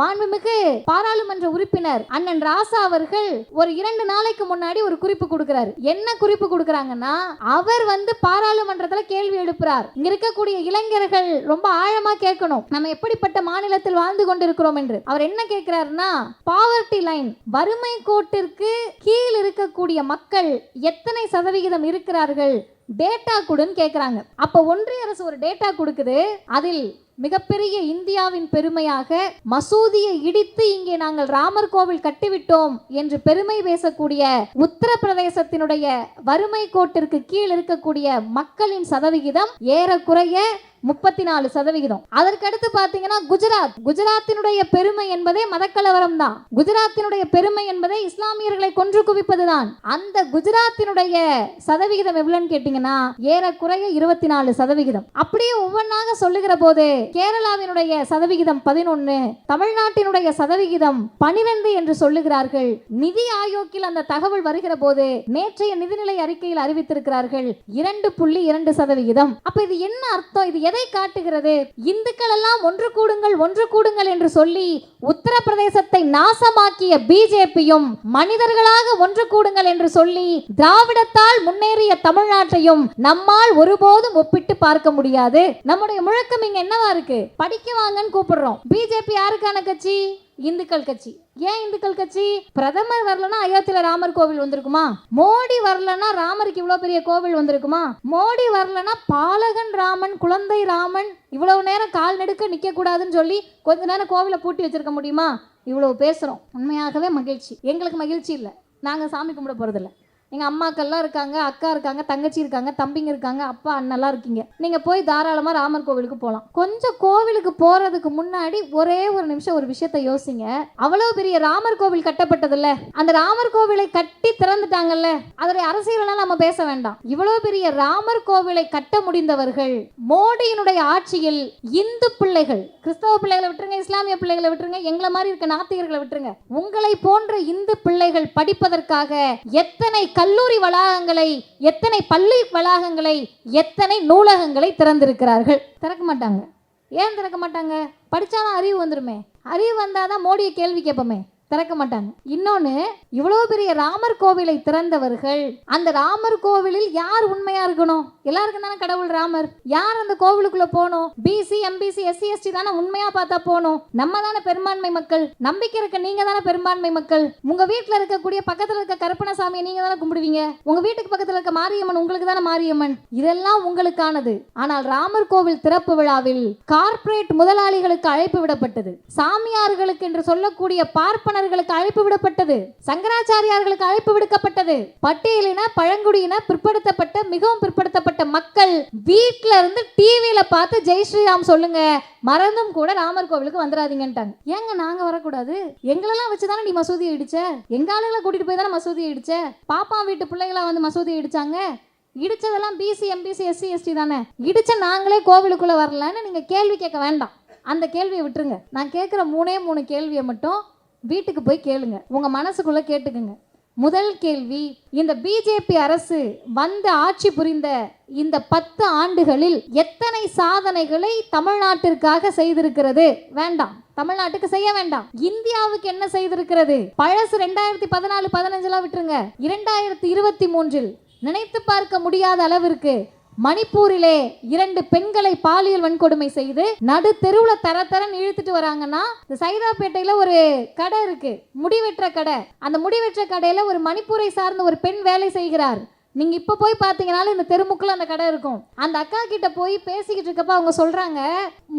மாண்புமிகு பாராளுமன்ற உறுப்பினர் அண்ணன் ராசா அவர்கள் ஒரு 2 நாளைக்கு முன்னாடி ஒரு குறிப்பு கொடுக்கிறாரு. என்ன குறிப்பு கொடுக்கறாங்கன்னா, அவர் பாராளுமன்றத்தில் கேள்வி எழுப்புறார். இங்க இருக்கக்கூடிய இளைஞர்கள் ரொம்ப ஆழமா கேட்கணும், நம்ம எப்படிப்பட்ட மாநிலத்தில் வாழ்ந்து கொண்டிருக்கிறோம் என்று. அவர் என்ன கேட்கிறாருன்னா, பாவர்ட்டி லைன், வறுமை கோட்டிற்கு கீழ் இருக்கக்கூடிய மக்கள் எத்தனை சதவிகிதம் இருக்கிறார்கள், டேட்டா கொடுன்னு கேட்கிறாங்க. அப்ப ஒன்றிய அரசு ஒரு டேட்டா கொடுக்குது. அதில் மிகப்பெரிய இந்தியாவின் பெருமையாக மசூதியை இடித்து இங்கே நாங்கள் ராமர் கோவில் கட்டிவிட்டோம் என்று பெருமை பேசக்கூடிய உத்தரப்பிரதேசத்தினுடைய வறுமை கோட்டிற்கு கீழ் இருக்கக்கூடிய மக்களின் சதவிகிதம் ஏறக்குறைய 34%. அதற்கடுத்து பாத்தீங்கன்னா குஜராத்தினுடைய பெருமை என்பதே மதக்கலவரம் தான். குஜராத்தினுடைய பெருமை என்பதே இஸ்லாமியர்களை கொன்று குவிப்பதுதான். அந்த குஜராத்தினுடைய சதவிகிதம் எவ்வளவுன்னு கேட்டீங்கன்னா ஏறக்குறைய 24%. அப்படியே ஒவ்வொன்றாக சொல்லுகிற போது கேரளாவினுடைய சதவிகிதம் 11, தமிழ்நாட்டினுடைய சதவிகிதம் 12 என்று சொல்லுகிறார்கள். நிதி ஆயோக்கில் அந்த தகவல் வருகிற போது நேற்றைய நிதிநிலை அறிக்கையில் அறிவித்திருக்கிறார்கள் 2.2%. அப்ப இது என்ன அர்த்தம்? இது எதை காட்டுகிறது? இந்துக்கள் எல்லாம் ஒன்று கூடுங்கள் என்று சொல்லி உத்தரப்பிரதேசத்தை நாசமாக்கிய பிஜேபியும், மனிதர்களாக ஒன்று கூடுங்கள் என்று சொல்லி திராவிடத்தால் முன்னேறிய தமிழ்நாட்டையும் நம்மால் ஒருபோதும் ஒப்பிட்டு பார்க்க முடியாது. நம்முடைய முழக்கம் இங்க என்னவா இருக்கு? படிக்க வாங்கன்னு கூப்பிடுறோம். பிஜேபி யாருக்கான கட்சி? இந்துக்கள் கட்சி. ஏன் இந்துக்கள் கட்சி? பிரதமர் வரலன்னா அயோத்தியில ராமர் கோவில் வந்திருக்குமா? மோடி வரலன்னா ராமருக்கு இவ்வளவு பெரிய கோவில் வந்திருக்குமா? மோடி வரலன்னா பாலகன் ராமன், குழந்தை ராமன் இவ்வளவு நேரம் கால் நெடுக்க நிக்க கூடாதுன்னு சொல்லி கொஞ்ச நேரம் கோவிலை பூட்டி வச்சிருக்க முடியுமா? இவ்வளவு பேசுறோம். உண்மையாகவே மகிழ்ச்சி. எங்களுக்கு மகிழ்ச்சி இல்லை. நாங்க சாமி கும்பிட போறதில்லை. எங்கள் அம்மாக்கள்லாம் இருக்காங்க, அக்கா இருக்காங்க, தங்கச்சி இருக்காங்க, தம்பிங்க இருக்காங்க, அப்பா அண்ணெல்லாம் இருக்கீங்க. நீங்கள் போய் தாராளமாக ராமர் கோவிலுக்கு போகலாம். கொஞ்சம் கோவிலுக்கு போகிறதுக்கு முன்னாடி ஒரே ஒரு நிமிஷம் ஒரு விஷயத்தை யோசிங்க. அவ்வளோ பெரிய ராமர் கோவில் கட்டப்பட்டதில்ல, அந்த ராமர் கோவிலை கட்டி திறந்துட்டாங்கல்ல, அதோடைய அரசியலாம் நம்ம பேச வேண்டாம். இவ்வளோ பெரிய ராமர் கோவிலை கட்ட முடிந்தவர்கள் மோடியினுடைய ஆட்சியில் இந்து பிள்ளைகள், கிறிஸ்தவ பிள்ளைகளை விட்டுருங்க, இஸ்லாமிய பிள்ளைகளை விட்டுருங்க, எங்களை மாதிரி இருக்க நாத்திகர்களை விட்டுருங்க, உங்களை போன்ற இந்து பிள்ளைகள் படிப்பதற்காக எத்தனை கல்லூரி வளாகங்களை, எத்தனை பள்ளி வளாகங்களை, எத்தனை நூலகங்களை திறந்திருக்கிறார்கள். திறக்க மாட்டாங்க. ஏன் திறக்க மாட்டாங்க? படிச்சாதான் அறிவு வந்துருமே. அறிவு வந்தாதான் மோடியை கேள்வி கேட்போமே. திறக்க மாட்டாங்க. இன்னொன்னு, இவ்வளவு பெரிய ராமர் கோவிலை திறந்தவர்கள், அந்த ராமர் கோவிலில் யார் உண்மையா இருக்கணும்? எல்லாருக்கும் தானே கடவுள் ராமர். யார் அந்த கோவிலுக்குள்ள போகணும்? பிசி, எம்பிசி, எஸ்சி, எஸ்டி தானே உண்மையா பார்த்தா போகணும். நம்ம தானே பெரும்பான்மை மக்கள். நம்பிக்கை இருக்க நீங்க தானே பெரும்பான்மை மக்கள். உங்க வீட்டுல இருக்கக்கூடிய பக்கத்துல இருக்க கருப்பணசாமியை நீங்க தானே கும்பிடுவீங்க. உங்க வீட்டுக்கு பக்கத்துல இருக்க மாரியம்மன் உங்களுக்கு தானே மாரியம்மன். இதெல்லாம் உங்களுக்கானது. ஆனால் ராமர் கோவில் திறப்பு விழாவில் கார்ப்பரேட் முதலாளிகளுக்கு அழைப்பு விடப்பட்டது. சாமியார்களுக்கு என்று சொல்லக்கூடிய பார்ப்பன அழைப்பு விடப்பட்டது. சங்கராச்சாரியார்களுக்கு அழைப்பு விடுக்கப்பட்டது. பட்டியலின, பழங்குடியின, பிற்படுத்தப்பட்ட, மிகவும் பிற்படுத்தப்பட்ட மக்கள் வீட்ல இருந்து டிவியில பார்த்து ஜெய் ஸ்ரீராம் சொல்லுங்க, மறந்தும் கூட ராமர் கோவிலுக்கு வந்துடாதீங்கன்ட்டாங்க. ஏங்க நாங்க வரக்கூடாது? எங்களெல்லாம் வச்சுதானே நீ மசூதியை இடிச்ச? எங்க ஆளுகளை கூட்டிட்டு போய் தானே மசூதியை இடிச்ச? பாப்பா வீட்டு பிள்ளைகளா வந்து மசூதியை இடிச்சாங்க. இடிச்சதெல்லாம் பிசி, எம்பிசி, எஸ்சி, எஸ்டி தானே. இடிச்ச நாங்களே கோவிலுக்குள்ள வரலன்னு நீங்க கேள்வி கேட்க வேண்டாம். அந்த கேள்வியை விட்டுருங்க. நான் கேட்கிற 3 கேள்வியை மட்டும் வீட்டுக்கு போய் கேளுங்க, உங்க மனசுக்குள்ள கேட்டுக்குங்க. முதல் கேள்வி, இந்த பிஜேபி அரசு வந்து ஆட்சி புரிந்த இந்த 10 ஆண்டுகளில் எத்தனை சாதனைகளை தமிழ்நாட்டிற்காக செய்திருக்கிறது? வேண்டாம், தமிழ்நாட்டுக்கு செய்ய வேண்டாம். இந்தியாவுக்கு என்ன செய்திருக்கிறது? பழசு 2014, 15 விட்டுருங்க. 2023 நினைத்து பார்க்க முடியாத அளவிற்கு மணிப்பூரிலே 2 பெண்களை பாலியல் வன்கொடுமை செய்து நடு தெருவுல தரன்னு இழுத்துட்டு வராங்கன்னா, சைதாப்பேட்டையில ஒரு கடை இருக்கு, முடிவெற்ற கடை. அந்த முடிவெற்ற கடையில ஒரு மணிப்பூரை சார்ந்த ஒரு பெண் வேலை செய்கிறார். நீங்க இப்ப போய் பாத்தீங்கன்னாலும் இந்த தெருமுக்குள்ள அந்த கடை இருக்கும். அந்த அக்கா கிட்ட போய் பேசிக்கிட்டு இருக்கப்ப அவங்க சொல்றாங்க,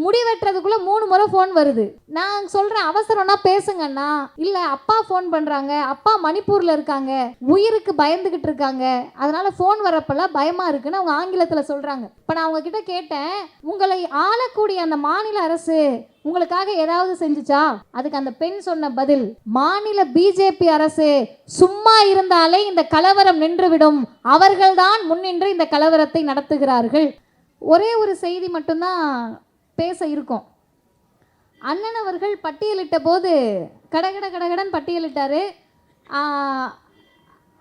முடிவெட்டுறதுக்குள்ள 3 முறை போன் வருது. நான் சொல்றேன், அவசரம்னா பேசுங்கன்னா, இல்ல அப்பா போன் பண்றாங்க, அப்பா மணிப்பூர்ல இருக்காங்க, உயிருக்கு பயந்துகிட்டு இருக்காங்க, அதனால போன் வரப்பெல்லாம் பயமா இருக்குன்னு அவங்க ஆங்கிலத்துல சொல்றாங்க. இப்ப நான் அவங்க கிட்ட கேட்டேன், உங்களை ஆளக்கூடிய அந்த மாநில அரசு உங்களுக்காக ஏதாவது செஞ்சுச்சா? அதுக்கு அந்த பெண் சொன்ன பதில், மாநில பிஜேபி அரசு சும்மா இருந்தாலே இந்த கலவரம் நின்றுவிடும், அவர்கள்தான் முன்னின்று இந்த கலவரத்தை நடத்துகிறார்கள். ஒரே ஒரு செய்தி மட்டும்தான் பேச இருக்கும். அண்ணன் அவர்கள் பட்டியலிட்ட போது கடகடன் பட்டியலிட்டாரு.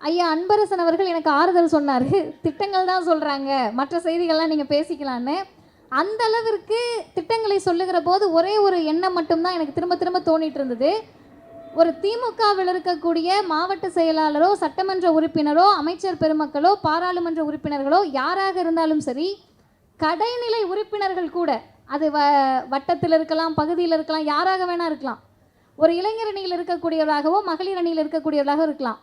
ஐயா அன்பரசன் அவர்கள் எனக்கு ஆறுதல் சொன்னார். திட்டங்கள் தான் சொல்கிறாங்க, மற்ற செய்திகள்லாம் நீங்கள் பேசிக்கலான்னு. அந்த அளவிற்கு திட்டங்களை சொல்லுகிற போது ஒரே ஒரு எண்ணம் மட்டும்தான் எனக்கு திரும்ப திரும்ப தோணிட்டு இருந்தது. ஒரு திமுகவில் இருக்கக்கூடிய மாவட்ட செயலாளரோ, சட்டமன்ற உறுப்பினரோ, அமைச்சர் பெருமக்களோ, பாராளுமன்ற உறுப்பினர்களோ யாராக இருந்தாலும் சரி, கடைநிலை உறுப்பினர்கள் கூட, அது வட்டத்தில் இருக்கலாம், பகுதியில் இருக்கலாம், யாராக வேணா இருக்கலாம், ஒரு இளைஞர் அணியில் இருக்கக்கூடியவராகவோ மகளிர் அணியில் இருக்கக்கூடியவராக இருக்கலாம்.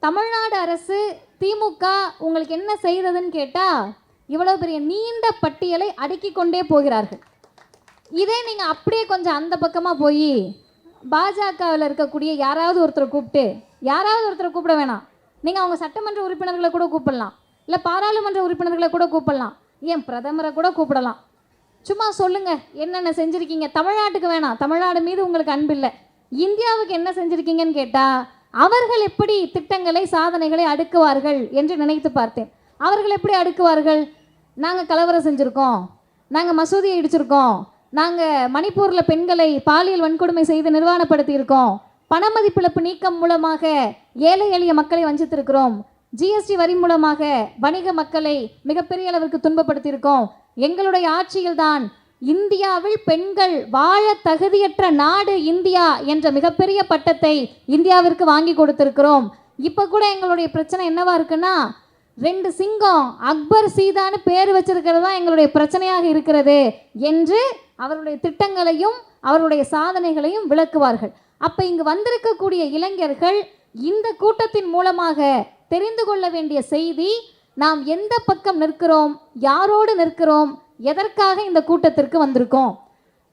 தமிழ்நாடு அரசு திமுக உங்களுக்கு என்ன செய்ததுன்னு கேட்டால் இவ்வளோ பெரிய நீண்ட பட்டியலை அடுக்கி கொண்டே போகிறார்கள். இதே நீங்கள் அப்படியே கொஞ்சம் அந்த பக்கமாக போய் பாஜகவில் இருக்கக்கூடிய யாராவது ஒருத்தரை கூப்பிட வேணாம், நீங்கள் அவங்க சட்டமன்ற உறுப்பினர்களை கூட கூப்பிடலாம், இல்லை பாராளுமன்ற உறுப்பினர்களை கூட கூப்பிடலாம், ஏன் பிரதமரை கூட கூப்பிடலாம். சும்மா சொல்லுங்கள் என்னென்ன செஞ்சுருக்கீங்க. தமிழ்நாட்டுக்கு வேணாம், தமிழ்நாடு மீது உங்களுக்கு அன்பில்லை, இந்தியாவுக்கு என்ன செஞ்சுருக்கீங்கன்னு கேட்டால் அவர்கள் எப்படி திட்டங்களை சாதனைகளை அடுக்குவார்கள் என்று நினைத்து பார்த்தேன். அவர்கள் எப்படி அடுக்குவார்கள்? நாங்கள் கலவரம் செஞ்சுருக்கோம், நாங்கள் மசூதியை இடிச்சிருக்கோம், நாங்கள் மணிப்பூரில் பெண்களை பாலியல் வன்கொடுமை செய்து நிர்வாணப்படுத்தியிருக்கோம், பணமதிப்பிழப்பு நீக்கம் மூலமாக ஏழை எளிய மக்களை வஞ்சித்திருக்கிறோம், ஜிஎஸ்டி வரி மூலமாக வணிக மக்களை மிகப்பெரிய அளவிற்கு துன்பப்படுத்தியிருக்கோம், எங்களுடைய ஆட்சியில்தான் இந்தியாவில் பெண்கள் வாழ தகுதியற்ற நாடு இந்தியா என்ற மிகப்பெரிய பட்டத்தை இந்தியாவிற்கு வாங்கி கொடுத்திருக்கிறோம். இப்போ கூட எங்களுடைய பிரச்சனை என்னவா இருக்குன்னா, 2 சிங்கம் அக்பர் சீதான்னு பேர் வச்சிருக்கிறது தான் எங்களுடைய பிரச்சனையாக இருக்கிறது என்று அவருடைய திட்டங்களையும் அவருடைய சாதனைகளையும் விளக்குவார்கள். அப்போ இங்கு வந்திருக்கக்கூடிய இளைஞர்கள் இந்த கூட்டத்தின் மூலமாக தெரிந்து கொள்ள வேண்டிய செய்தி, நாம் எந்த பக்கம் நிற்கிறோம், யாரோடு நிற்கிறோம், எதற்காக இந்த கூட்டத்திற்கு வந்திருக்கோம்.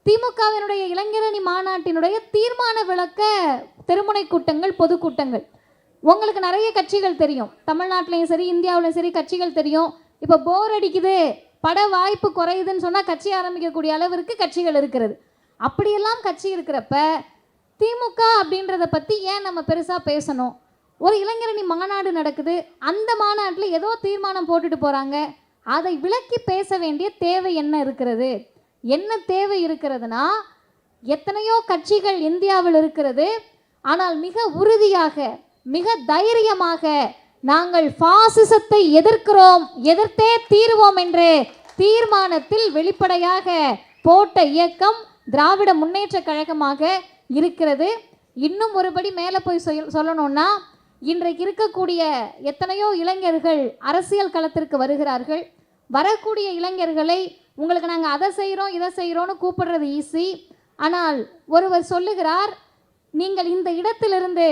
திமுகவினுடைய இளைஞரணி மாநாட்டினுடைய தீர்மான விளக்க தெருமுனை கூட்டங்கள், பொதுக்கூட்டங்கள். உங்களுக்கு நிறைய கட்சிகள் தெரியும், தமிழ்நாட்டிலையும் சரி இந்தியாவிலையும் சரி கட்சிகள் தெரியும். இப்போ போர் அடிக்குது, பட வாய்ப்பு குறையுதுன்னு சொன்னால் கட்சி ஆரம்பிக்கக்கூடிய அளவிற்கு கட்சிகள் இருக்கிறது. அப்படியெல்லாம் கட்சி இருக்கிறப்ப திமுக அப்படின்றத பற்றி ஏன் நம்ம பெருசாக பேசணும்? ஒரு இளைஞரணி மாநாடு நடக்குது, அந்த மாநாட்டில் ஏதோ தீர்மானம் போட்டுட்டு போகிறாங்க, அதை விளக்கி பேச வேண்டிய தேவை என்ன இருக்கிறது? என்ன தேவை இருக்கிறதுனா, எத்தனையோ கட்சிகள் இந்தியாவில் இருக்கிறது, ஆனால் மிக உறுதியாக மிக தைரியமாக நாங்கள் பாசிசத்தை எதிர்க்கிறோம், எதிர்த்தே தீர்வோம் என்று தீர்மானத்தில் வெளிப்படையாக போட்ட இயக்கம் திராவிட முன்னேற்ற கழகமாக இருக்கிறது. இன்னும் ஒருபடி மேலே போய் சொல்லணும்னா, இன்றைக்கு இருக்கக்கூடிய எத்தனையோ இளைஞர்கள் அரசியல் களத்திற்கு வருகிறார்கள். வரக்கூடிய இளைஞர்களை உங்களுக்கு நாங்கள் அதை செய்கிறோம் இதை செய்கிறோன்னு கூப்பிடுறது ஈஸி. ஆனால் ஒருவர் சொல்லுகிறார், நீங்கள் இந்த இடத்திலிருந்து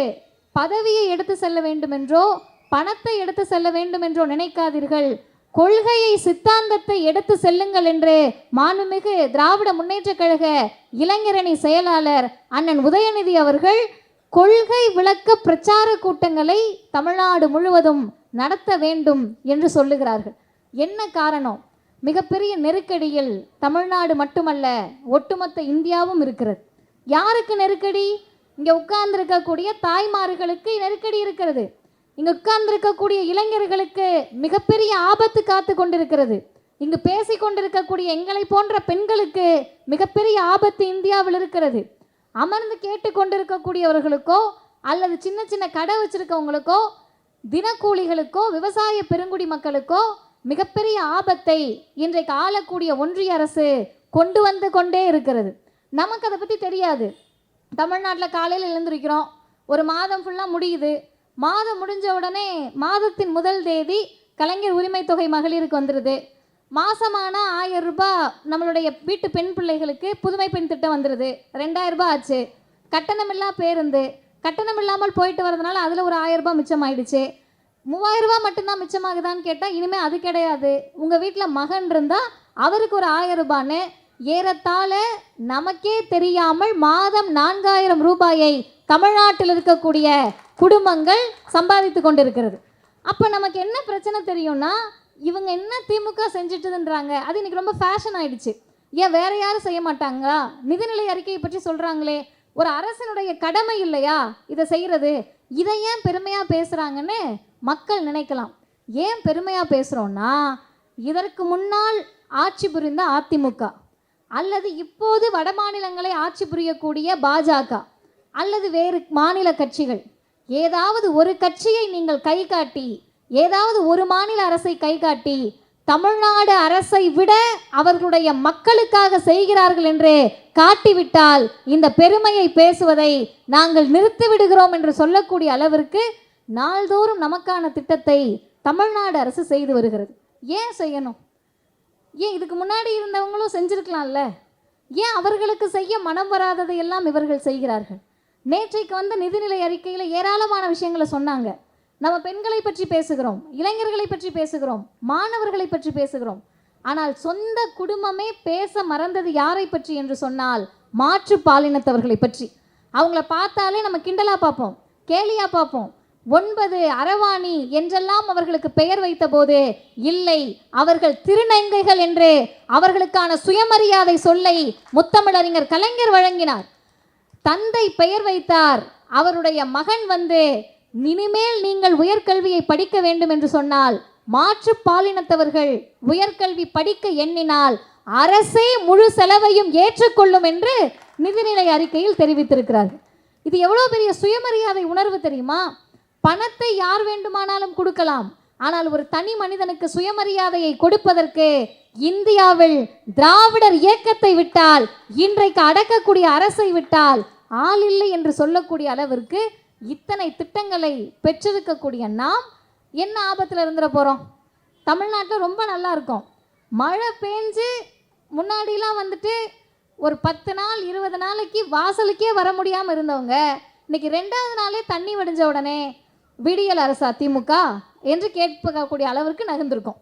பதவியை எடுத்து செல்ல வேண்டுமென்றோ பணத்தை எடுத்து செல்ல வேண்டுமென்றோ நினைக்காதீர்கள், கொள்கையை சித்தாந்தத்தை எடுத்து செல்லுங்கள் என்று மாண்புமிகு திராவிட முன்னேற்ற கழக இளைஞரணி செயலாளர் அண்ணன் உதயநிதி அவர்கள் கொள்கை விளக்க பிரச்சார கூட்டங்களை தமிழ்நாடு முழுவதும் நடத்த வேண்டும் என்று சொல்லுகிறார்கள். என்ன காரணம்? மிகப்பெரிய நெருக்கடியில் தமிழ்நாடு மட்டுமல்ல ஒட்டுமொத்த இந்தியாவும் இருக்கிறது. யாருக்கு நெருக்கடி? இங்கே உட்கார்ந்திருக்கக்கூடிய தாய்மார்களுக்கு நெருக்கடி இருக்கிறது. இங்கே உட்கார்ந்திருக்கக்கூடிய இளைஞர்களுக்கு மிகப்பெரிய ஆபத்து காத்து கொண்டிருக்கிறது. இங்கு பேசி கொண்டிருக்கக்கூடிய எங்களை போன்ற பெண்களுக்கு மிகப்பெரிய ஆபத்து இந்தியாவில் இருக்கிறது. அமர்ந்து கேட்டு கொண்டிருக்கக்கூடியவர்களுக்கோ அல்லது சின்ன சின்ன கடை வச்சிருக்கவங்களுக்கோ தினக்கூலிகளுக்கோ விவசாய பெருங்குடி மக்களுக்கோ மிகப்பெரிய ஆபத்தை இன்றைக்கு ஆளக்கூடிய ஒன்றிய அரசு கொண்டு வந்து கொண்டே இருக்கிறது. நமக்கு அதை பற்றி தெரியாது. தமிழ்நாட்டில் காலையில் எழுந்திருக்கிறோம், ஒரு மாதம் ஃபுல்லாக முடியுது, மாதம் முடிஞ்ச உடனே மாதத்தின் முதல் தேதி கலைஞர் உரிமை தொகை மகளிருக்கு வந்துடுது. மாதமான 1000 ரூபாய் நம்மளுடைய வீட்டு பெண் பிள்ளைகளுக்கு புதுமை பெண் திட்டம் வந்துடுது, 2000 ரூபாய் ஆச்சு. கட்டணமில்லா பேருந்து, கட்டணம் இல்லாமல் போயிட்டு வரதுனால அதில் ஒரு 1000 ரூபாய் மிச்சமாயிடுச்சு. 3000 ரூபாய் மட்டும்தான் மிச்சமாகுதான்னு கேட்டால் இனிமேல் அது கிடையாது. உங்கள் வீட்டில் மகன் இருந்தால் அவருக்கு ஒரு 1000 ரூபான்னு ஏறத்தாழ நமக்கே தெரியாமல் மாதம் 4000 ரூபாயை தமிழ்நாட்டில் இருக்கக்கூடிய குடும்பங்கள் சம்பாதித்து கொண்டிருக்கிறது. அப்போ நமக்கு என்ன பிரச்சனை தெரியும்னா, இவங்க என்ன திமுக செஞ்சுட்டுதுன்றாங்க, அது இன்னைக்கு ரொம்ப ஃபேஷன் ஆயிடுச்சு. ஏன் வேற யாரும் செய்ய மாட்டாங்களா? நிதிநிலை அறிக்கையை பற்றி சொல்கிறாங்களே, ஒரு அரசனுடைய கடமை இல்லையா இதை செய்கிறது? இதை ஏன் பெருமையாக பேசுகிறாங்கன்னு மக்கள் நினைக்கலாம். ஏன் பெருமையாக பேசுகிறோன்னா, இதற்கு முன்னால் ஆட்சி புரிந்த அதிமுக அல்லது இப்போது வட மாநிலங்களை ஆட்சி புரியக்கூடிய பாஜக அல்லது வேறு மாநில கட்சிகள், ஏதாவது ஒரு கட்சியை நீங்கள் கை காட்டி, ஏதாவது ஒரு மாநில அரசை கை காட்டி தமிழ்நாடு அரசை விட அவர்களுடைய மக்களுக்காக செய்கிறார்கள் என்று காட்டிவிட்டால் இந்த பெருமையை பேசுவதை நாங்கள் நிறுத்தி விடுகிறோம் என்று சொல்லக்கூடிய அளவிற்கு நாள்தோறும் நமக்கான திட்டத்தை தமிழ்நாடு அரசு செய்து வருகிறது. ஏன் செய்யணும்? ஏன் இதுக்கு முன்னாடி இருந்தவங்களும் செஞ்சிருக்கலாம்ல? ஏன் அவர்களுக்கு செய்ய மனம் வராததை எல்லாம் இவர்கள் செய்கிறார்கள்? நேற்றைக்கு வந்த நிதிநிலை அறிக்கையில் ஏராளமான விஷயங்களை சொன்னாங்க. நம்ம பெண்களை பற்றி பேசுகிறோம், இளைஞர்களை பற்றி பேசுகிறோம், மாணவர்களை பற்றி பேசுகிறோம். ஆனால் சொந்த குடும்பமே பேச மறந்தது யாரை பற்றி என்று சொன்னால் மாற்று பாலினத்தவர்களை பற்றி. அவங்கள பார்த்தாலே நம்ம கிண்டலா பார்ப்போம், கேலியா பார்ப்போம். 9 அரவாணி என்றெல்லாம் அவர்களுக்கு பெயர் வைத்த போது இல்லை, அவர்கள் திருநங்கைகள் என்று அவர்களுக்கான சுயமரியாதை சொல்லை முத்தமிழறிஞர் கலைஞர் வழங்கினார். தந்தை பெயர் வைத்தார். அவருடைய மகன் வந்து இனிமேல் நீங்கள் உயர்கல்வியை படிக்க வேண்டும் என்று சொன்னால், மாற்று பாலினத்தவர்கள் உயர்கல்வி படிக்க எண்ணினால் அரசே முழு செலவையும் ஏற்றுக்கொள்ளும் என்று நிதிநிலை அறிக்கையில் தெரிவித்திருக்கிறார்கள். இது எவ்வளவு பெரிய சுயமரியாதை உணர்வு தெரியுமா? பணத்தை யார் வேண்டுமானாலும் கொடுக்கலாம், ஆனால் ஒரு தனி மனிதனுக்கு சுயமரியாதையை கொடுப்பதற்கு இந்தியாவில் திராவிடர் இயக்கத்தை விட்டால், இன்றைக்கு அடக்கக்கூடிய அரசை விட்டால் ஆள் இல்லை என்று சொல்லக்கூடிய அளவிற்கு இத்தனை திட்டங்களை பெற்றிருக்கக்கூடிய நாம் என்ன ஆபத்தில் இருந்துட போகிறோம்? தமிழ்நாட்டில் ரொம்ப நல்லா இருக்கும். மழை பெஞ்சு முன்னாடிலாம் வந்துட்டு ஒரு 10 நாள் 20 நாளைக்கு வாசலுக்கே வர முடியாமல் இருந்தவங்க இன்னைக்கு 2வது நாளே தண்ணி வடிஞ்ச உடனே விடியல் அரசா திமுக என்று கேட்கக்கூடிய அளவிற்கு நகர்ந்திருக்கும்.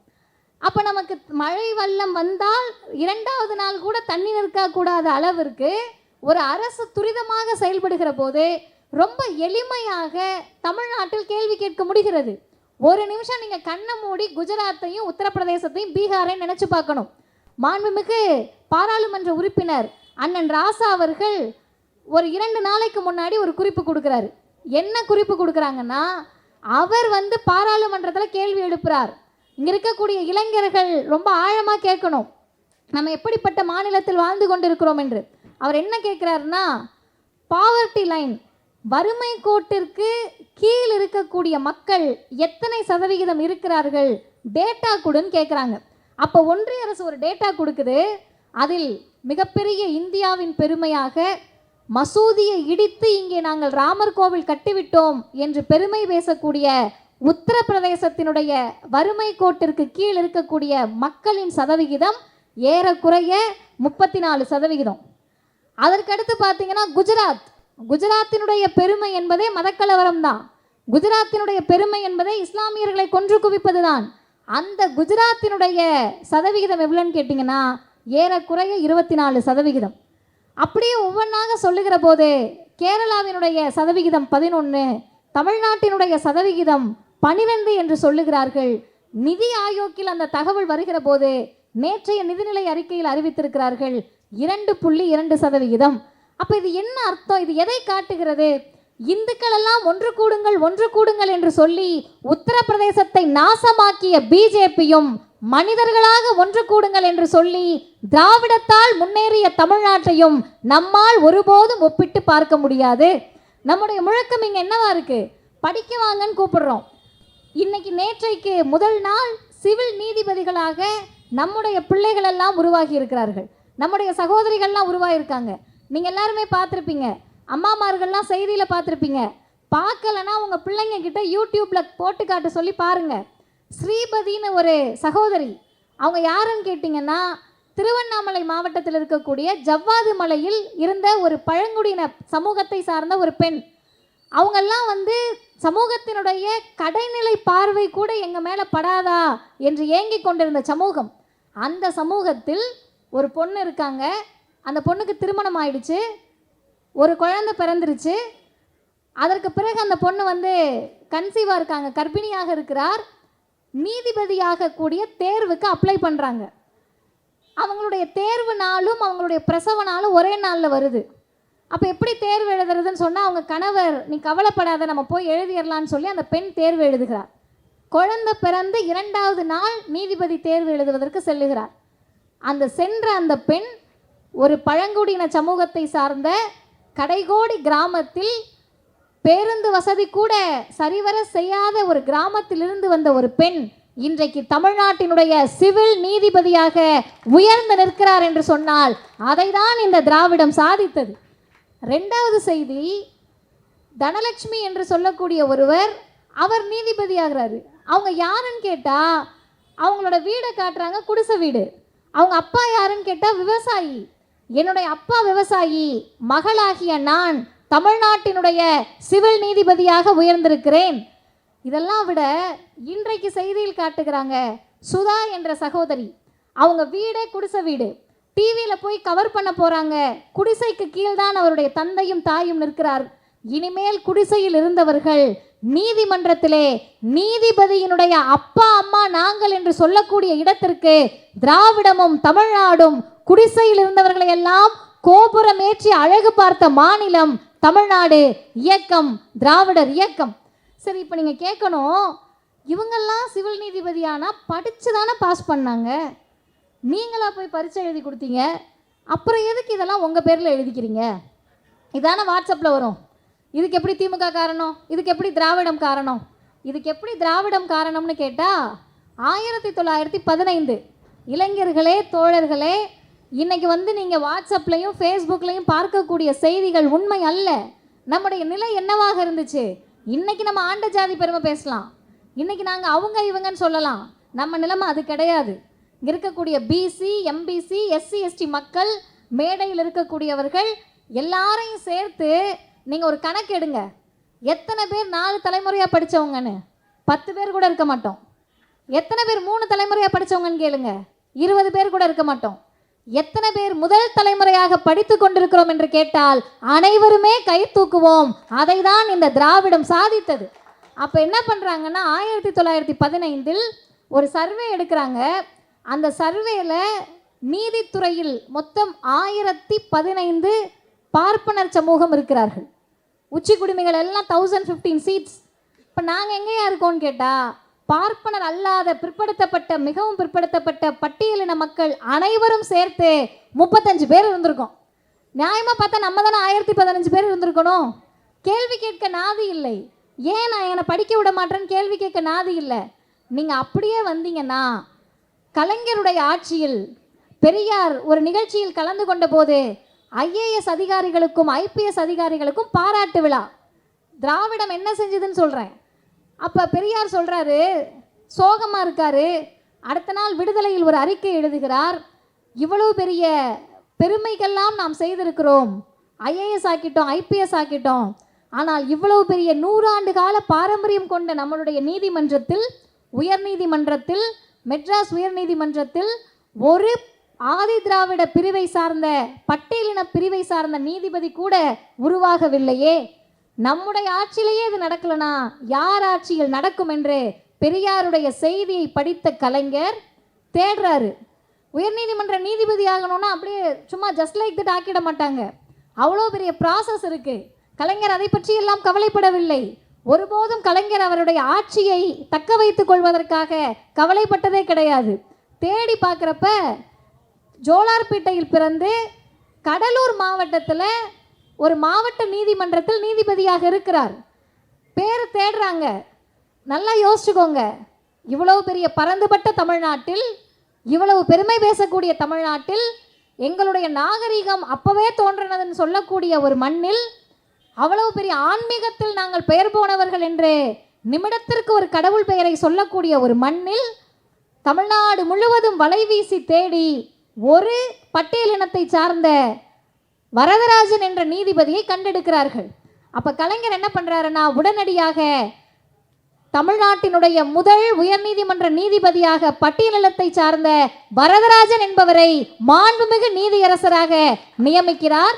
அப்போ நமக்கு மழை வெள்ளம் வந்தால் 2வது நாள் கூட தண்ணி நிற்கக்கூடாத அளவிற்கு ஒரு அரசு துரிதமாக செயல்படுகிற போது ரொம்ப எளிமையாக தமிழ்நாட்டில் கேள்வி கேட்க முடிகிறது. ஒரு நிமிஷம் நீங்கள் கண்ணை மூடி குஜராத்தையும் உத்தரப்பிரதேசத்தையும் பீகாரையும் நினச்சி பார்க்கணும். மாண்புமிகு பாராளுமன்ற உறுப்பினர் அண்ணன் ராசா அவர்கள் ஒரு 2 நாளைக்கு முன்னாடி ஒரு குறிப்பு கொடுக்குறாரு. என்ன குறிப்பு கொடுக்குறாங்கன்னா, அவர் வந்து பாராளுமன்றத்தில் கேள்வி எழுப்புறார். இங்கே இருக்கக்கூடிய இளைஞர்கள் ரொம்ப ஆழமாக கேட்கணும், நம்ம எப்படிப்பட்ட மாநிலத்தில் வாழ்ந்து கொண்டிருக்கிறோம் என்று. அவர் என்ன கேட்குறாருன்னா, பாவர்ட்டி லைன், வறுமை கோட்டிற்கு கீழ் இருக்கக்கூடிய மக்கள் எத்தனை சதவிகிதம் இருக்கிறார்கள், டேட்டா கொடுன்னு கேட்குறாங்க. அப்போ ஒன்றிய அரசு ஒரு டேட்டா கொடுக்குது. அதில் மிகப்பெரிய இந்தியாவின் பெருமையாக மசூதியை இடித்து இங்கே நாங்கள் ராமர் கோவில் கட்டிவிட்டோம் என்று பெருமை பேசக்கூடிய உத்தரப்பிரதேசத்தினுடைய வறுமை கோட்டிற்கு கீழ் இருக்கக்கூடிய மக்களின் சதவிகிதம் ஏறக்குறைய 34%. அதற்கடுத்து பார்த்தீங்கன்னா குஜராத்தினுடைய பெருமை என்பதே மதக்கலவரம் தான். குஜராத்தினுடைய பெருமை என்பதே இஸ்லாமியர்களை கொன்று குவிப்பது தான். அந்த குஜராத்தினுடைய சதவிகிதம் எவ்வளோன்னு கேட்டிங்கன்னா ஏறக்குறைய 24%. அப்படியே ஒவ்வொன்றாக சொல்லுகிற போது கேரளாவினுடைய சதவிகிதம் 11, தமிழ்நாட்டினுடைய சதவிகிதம் 12 என்று சொல்லுகிறார்கள். நிதி ஆயோக்கில் அந்த தகவல் வருகிற போது நேற்றைய நிதிநிலை அறிக்கையில் அறிவித்திருக்கிறார்கள் 2.2%. அப்போ இது என்ன அர்த்தம்? இது எதை காட்டுகிறது? இந்துக்கள் எல்லாம் ஒன்று கூடுங்கள் என்று சொல்லி உத்தரப்பிரதேசத்தை நாசமாக்கிய பிஜேபியும் மனிதர்களாக ஒன்று கூடுங்கள் என்று சொல்லி திராவிடத்தால் முன்னேறிய தமிழ்நாட்டையும் நம்மால் ஒருபோதும் ஒப்பிட்டு பார்க்க முடியாது. நம்முடைய முழக்கம் இங்கே என்னவா இருக்கு? படிக்க வாங்கன்னு கூப்பிடுறோம். இன்னைக்கு நேற்றைக்கு முதல் நாள் சிவில் நீதிபதிகளாக நம்முடைய பிள்ளைகள் எல்லாம் உருவாகி இருக்கிறார்கள். நம்முடைய சகோதரிகள்லாம் உருவாகியிருக்காங்க. நீங்கள் எல்லாருமே பார்த்துருப்பீங்க, அம்மாமார்கள்லாம் செய்தியில் பார்த்துருப்பீங்க. பார்க்கலன்னா உங்கள் பிள்ளைங்க கிட்ட யூடியூப்பில் போட்டு காட்ட சொல்லி பாருங்கள். ஸ்ரீபதின்னு ஒரு சகோதரி, அவங்க யாருன்னு கேட்டிங்கன்னா திருவண்ணாமலை மாவட்டத்தில் இருக்கக்கூடிய ஜவ்வாது மலையில் இருந்த ஒரு பழங்குடியின சமூகத்தை சார்ந்த ஒரு பெண். அவங்கெல்லாம் வந்து சமூகத்தினுடைய கடைநிலை பார்வை கூட எங்கள் மேலே படாதா என்று ஏங்கி கொண்டிருந்த சமூகம். அந்த சமூகத்தில் ஒரு பொண்ணு இருக்காங்க. அந்த பொண்ணுக்கு திருமணம் ஆயிடுச்சு, ஒரு குழந்தை பிறந்துருச்சு. அதற்கு பிறகு அந்த பொண்ணு வந்து கன்சீவாக இருக்காங்க, கர்ப்பிணியாக இருக்கிறார். நீதிபதியாக கூடிய தேர்வுக்கு அப்ளை பண்ணுறாங்க. அவங்களுடைய தேர்வு நாளும் அவங்களுடைய பிரசவ நாளும் ஒரே நாளில் வருது. அப்போ எப்படி தேர்வு எழுதுறதுன்னு சொன்னால் அவங்க கணவர், நீ கவலைப்படாத நம்ம போய் எழுதிடலான்னு சொல்லி அந்த பெண் தேர்வு எழுதுகிறார். குழந்தை பிறந்து 2வது நாள் நீதிபதி தேர்வு எழுதுவதற்கு செல்லுகிறார். சென்ற அந்த பெண் ஒரு பழங்குடியின சமூகத்தை சார்ந்த கடைகோடி கிராமத்தில் பேருந்து வசதி கூட சரிவர செய்யாத ஒரு கிராமத்திலிருந்து வந்த ஒரு பெண் இன்றைக்கு தமிழ்நாட்டினுடைய சிவில் நீதிபதியாக உயர்ந்து நிற்கிறார் என்று சொன்னால் அதை தான் இந்த திராவிடம் சாதித்தது. ரெண்டாவது செய்தி, தனலட்சுமி என்று சொல்லக்கூடிய ஒருவர், அவர் நீதிபதி ஆகிறாரு. அவங்க யாருன்னு கேட்டால் அவங்களோட வீடை காட்டுறாங்க, குடிசை வீடு. அவங்க அப்பா யாருன்னு கேட்டால் விவசாயி. என்னுடைய அப்பா விவசாயி, மகளாகிய நான் தமிழ்நாட்டினுடைய சிவில் நீதிபதியாக உயர்ந்திருக்கிறேன். இதெல்லாம் விட இன்றைக்கு செய்தியில் காட்டுகிறாங்க, சுதா என்ற சகோதரி, அவங்க வீடே குடிசை வீடு. டிவியில் போய் கவர் பண்ண போகிறாங்க, குடிசைக்கு கீழ்தான் அவருடைய தந்தையும் தாயும் நிற்கிறார். இனிமேல் குடிசையில் இருந்தவர்கள் நீதிமன்றத்திலே நீதிபதியினுடைய அப்பா அம்மா நாங்கள் என்று சொல்லக்கூடிய இடத்திற்கு திராவிடமும் தமிழ்நாடும் குடிசையில் இருந்தவர்களை எல்லாம் கோபுரம் ஏற்றி அழகு பார்த்த மாநிலம் தமிழ்நாடு. இயக்கம் திராவிடர் இயக்கம். சரி, இப்போ நீங்கள் கேட்கணும், இவங்கெல்லாம் சிவில் நீதிபதியானா படித்து தானே பாஸ் பண்ணாங்க, நீங்களா போய் பரீட்சை எழுதி கொடுத்தீங்க, அப்புறம் எதுக்கு இதெல்லாம் உங்கள் பேரில் எழுதிக்கிறீங்க? இதான வாட்ஸ்அப்பில் வரும். இதுக்கு எப்படி திமுக காரணம், இதுக்கு எப்படி திராவிடம் காரணம்? இதுக்கு எப்படி திராவிடம் காரணம்னு கேட்டால் 1915 இளைஞர்களே, தோழர்களே, இன்றைக்கி நீங்கள் வாட்ஸ்அப்லையும் ஃபேஸ்புக்லையும் பார்க்கக்கூடிய செய்திகள் உண்மை அல்ல. நம்முடைய நிலை என்னவாக இருந்துச்சு? இன்றைக்கி நம்ம ஆண்ட ஜாதி பெருமை பேசலாம், இன்றைக்கி நாங்கள் அவங்க இவங்கன்னு சொல்லலாம். நம்ம நிலைமை அது கிடையாது. இங்கே இருக்கக்கூடிய பிசி, எம்பிசி, எஸ்சி, எஸ்டி மக்கள், மேடையில் இருக்கக்கூடியவர்கள் எல்லாரையும் சேர்த்து நீங்கள் ஒரு கணக்கு எடுங்க. எத்தனை பேர் 4 தலைமுறையாக படித்தவங்கன்னு? 10 பேர் கூட இருக்க மாட்டோம். எத்தனை பேர் 3 தலைமுறையாக படித்தவங்கன்னு கேளுங்க, 20 பேர் கூட இருக்க மாட்டோம். எத்தனை பேர் முதல் தலைமுறையாக படித்து கொண்டிருக்கிறோம் என்று கேட்டால் அனைவருமே கை தூக்குவோம். அதை தான் இந்த திராவிடம் சாதித்தது. அப்போ என்ன பண்ணுறாங்கன்னா, 1915 ஒரு சர்வே எடுக்கிறாங்க. அந்த சர்வேல நீதித்துறையில் மொத்தம் 1015 பார்ப்பனர் சமூகம் இருக்கிறார்கள். உச்சி குடிமைகள் எல்லாம் 1015 சீட்ஸ். இப்போ நாங்கள் எங்கேயா இருக்கோம்னு கேட்டால், பார்ப்பனர் அல்லாத பிற்படுத்தப்பட்ட, மிகவும் பிற்படுத்தப்பட்ட பட்டியலின மக்கள் அனைவரும் சேர்த்து 35 பேர் இருந்திருக்கோம். நியாயமாக பார்த்தா நம்ம தானே 1015 பேர் இருந்திருக்கணும். கேள்வி கேட்க நாதி இல்லை. ஏன் நான் என்னை படிக்க விட மாட்டேன்னு கேள்வி கேட்க நாதி இல்லை. நீங்கள் அப்படியே வந்தீங்கன்னா, கலைஞருடைய ஆட்சியில் பெரியார் ஒரு நிகழ்ச்சியில் கலந்து கொண்ட போது ஐஏஎஸ் அதிகாரிகளுக்கும் ஐபிஎஸ் அதிகாரிகளுக்கும் பாராட்டு விழா. திராவிடம் என்ன செஞ்சதுன்னு சொல்கிறேன். அப்போ பெரியார் சொல்கிறாரு, சோகமாக இருக்காரு. அடுத்த நாள் விடுதலையில் ஒரு அறிக்கை எழுதுகிறார். இவ்வளவு பெரிய பெருமைகள்லாம் நாம் செய்திருக்கிறோம், ஐஏஎஸ் ஆக்கிட்டோம், ஐபிஎஸ் ஆக்கிட்டோம். ஆனால் இவ்வளவு பெரிய 100 ஆண்டு கால பாரம்பரியம் கொண்ட நம்மளுடைய நீதிமன்றத்தில், உயர்நீதிமன்றத்தில், மெட்ராஸ் உயர்நீதிமன்றத்தில் ஒரு ஆதி திராவிட பிரிவை சார்ந்த, பட்டியலின பிரிவை சார்ந்த நீதிபதி கூட உருவாகவில்லையே. நம்முடைய ஆட்சியிலேயே இது நடக்கலனா யார் ஆட்சியில் நடக்கும் என்று பெரியாருடைய செய்தியை படித்த கலைஞர் தேடுறாரு. உயர்நீதிமன்ற நீதிபதி ஆகணும்னா அப்படியே சும்மா ஜஸ்ட் லைக் தட் ஆக்கிட மாட்டாங்க. அவ்வளோ பெரிய ப்ராசஸ் இருக்குது. கலைஞர் அதை பற்றி எல்லாம் கவலைப்படவில்லை. ஒருபோதும் கலைஞர் அவருடைய ஆட்சியை தக்க வைத்துக் கொள்வதற்காக கவலைப்பட்டதே கிடையாது. தேடி பார்க்குறப்ப ஜோலார்பேட்டையில் பிறந்து கடலூர் மாவட்டத்தில் ஒரு மாவட்ட நீதிமன்றத்தில் நீதிபதியாக இருக்கிறார். பேர் தேடுறாங்க. நல்லா யோசிச்சுக்கோங்க, இவ்வளவு பெரிய பரந்துபட்ட தமிழ்நாட்டில், இவ்வளவு பெருமை பேசக்கூடிய தமிழ்நாட்டில், எங்களுடைய நாகரிகம் அப்பவே தோன்றினதுன்னு சொல்லக்கூடிய ஒரு மண்ணில், அவ்வளவு பெரிய ஆன்மீகத்தில் நாங்கள் பெயர் போனவர்கள் என்று நிமிடத்திற்கு ஒரு கடவுள் பெயரை சொல்லக்கூடிய ஒரு மண்ணில், தமிழ்நாடு முழுவதும் வலை வீசி தேடி ஒரு பட்டியலினத்தை சார்ந்த வரதராஜன் என்ற நீதிபதியை கண்டெடுக்கிறார்கள். அப்போ கலைஞர் என்ன பண்ணுறாருன்னா, உடனடியாக தமிழ்நாட்டினுடைய முதல் உயர்நீதிமன்ற நீதிபதியாக பட்டியலினத்தை சார்ந்த வரதராஜன் என்பவரை மாண்புமிகு நீதியரசராக நியமிக்கிறார்.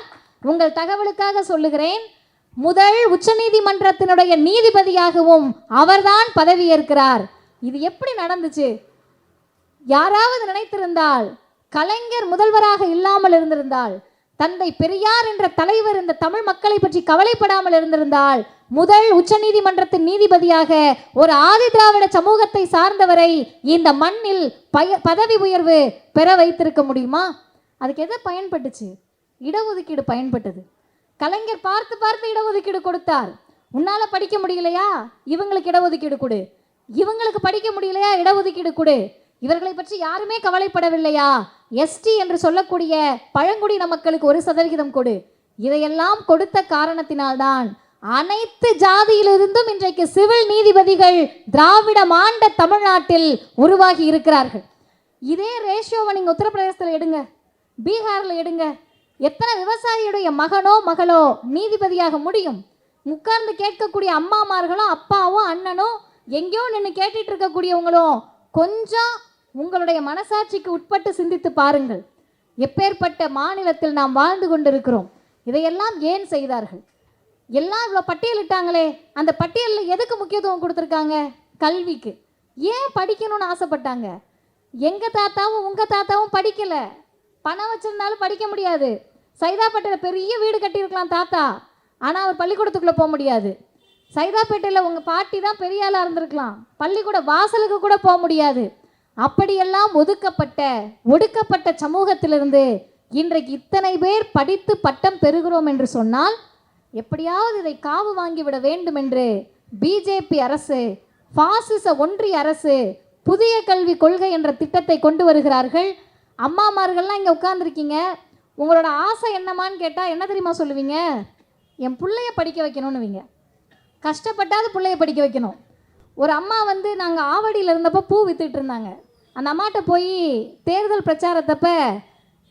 உங்கள் தகவலுக்காக சொல்லுகிறேன், முதல் உச்சநீதிமன்றத்தினுடைய நீதிபதியாகவும் அவர்தான் பதவியேற்கிறார். இது எப்படி நடந்துச்சு? யாராவது நினைத்திருந்தால், கலைஞர் முதல்வராக இல்லாமல் இருந்திருந்தால், தந்தை பெரியார் என்ற தலைவர் இந்த தமிழ் மக்களை பற்றி கவலைப்படாமல் இருந்திருந்தால், முதல் உச்சநீதிமன்றத்தின் நீதிபதியாக ஒரு ஆதி திராவிட சமூகத்தை சார்ந்தவரை இந்த மண்ணில் பதவி உயர்வு பெற வைத்திருக்க முடியுமா? அதுக்கு எதை பயன்பட்டுச்சு? இடஒதுக்கீடு பயன்பட்டது. கலைஞர் பார்த்து பார்த்து இடஒதுக்கீடு கொடுத்தார். உன்னால படிக்க முடியலையா, இவங்களுக்கு இடஒதுக்கீடு கொடு. இவங்களுக்கு படிக்க முடியலையா, இடஒதுக்கீடு கொடு. இவர்களை பற்றி யாருமே கவலைப்படவில்லையா, எஸ்டி என்று சொல்லக்கூடிய பழங்குடியின மக்களுக்கு 1% கொடு. இதையெல்லாம் கொடுத்த காரணத்தினால்தான் அனைத்து ஜாதியிலிருந்தும் இன்றைக்கு சிவில் நீதிபதிகள் திராவிட மாண்ட தமிழ்நாட்டில் உருவாகி இருக்கிறார்கள். இதே ரேஷியோவை நீங்க உத்தரப்பிரதேசத்தில் எடுங்க, பீகார்ல எடுங்க. எத்தனை விவசாயியுடைய மகனோ மகளோ நீதிபதியாக முடியும்? உட்கார்ந்து கேட்கக்கூடிய அம்மாமார்களும் அப்பாவும் அண்ணனும் எங்கேயோ நின்று கேட்டுட்டு இருக்கக்கூடியவங்களும் கொஞ்சம் உங்களுடைய மனசாட்சிக்கு உட்பட்டு சிந்தித்து பாருங்கள். எப்பேற்பட்ட மாநிலத்தில் நாம் வாழ்ந்து கொண்டிருக்கிறோம். இதையெல்லாம் ஏன் செய்தார்கள்? எல்லாம் இவ்வளோ பட்டியலிட்டாங்களே, அந்த பட்டியலில் எதுக்கு முக்கியத்துவம் கொடுத்துருக்காங்க? கல்விக்கு. ஏன் படிக்கணும்னு ஆசைப்பட்டாங்க? எங்கள் தாத்தாவும் உங்கள் தாத்தாவும் படிக்கலை. பணம் வச்சிருந்தாலும் படிக்க முடியாது. சைதாப்பேட்டையில் பெரிய வீடு கட்டியிருக்கலாம் தாத்தா, ஆனால் அவர் பள்ளிக்கூடத்துக்குள்ளே போக முடியாது. சைதாப்பேட்டையில் உங்கள் பாட்டி தான் பெரிய ஆளாக இருந்திருக்கலாம், பள்ளிக்கூட வாசலுக்கு கூட போக முடியாது. அப்படியெல்லாம் ஒடுக்கப்பட்ட சமூகத்திலிருந்து இன்றைக்கு இத்தனை பேர் படித்து பட்டம் பெறுகிறோம் என்று சொன்னால், எப்படியாவது இதை காவு வாங்கிவிட வேண்டும் என்று பிஜேபி அரசு, பாசிச ஒன்றிய அரசு புதிய கல்விக் கொள்கை என்ற திட்டத்தை கொண்டு வருகிறார்கள். அம்மாமார்கள்லாம் இங்கே உட்கார்ந்துருக்கீங்க, உங்களோட ஆசை என்னமான்னு கேட்டால் என்ன தெரியுமா சொல்லுவீங்க? என் பிள்ளைய படிக்க வைக்கணும்னுவீங்க. கஷ்டப்பட்டாவது பிள்ளைய படிக்க வைக்கணும். ஒரு அம்மா வந்து நாங்கள் ஆவடியில் இருந்தப்போ பூ வித்துட்டு இருந்தாங்க. அந்த அம்மாட்ட போய் தேர்தல் பிரச்சாரத்தப்ப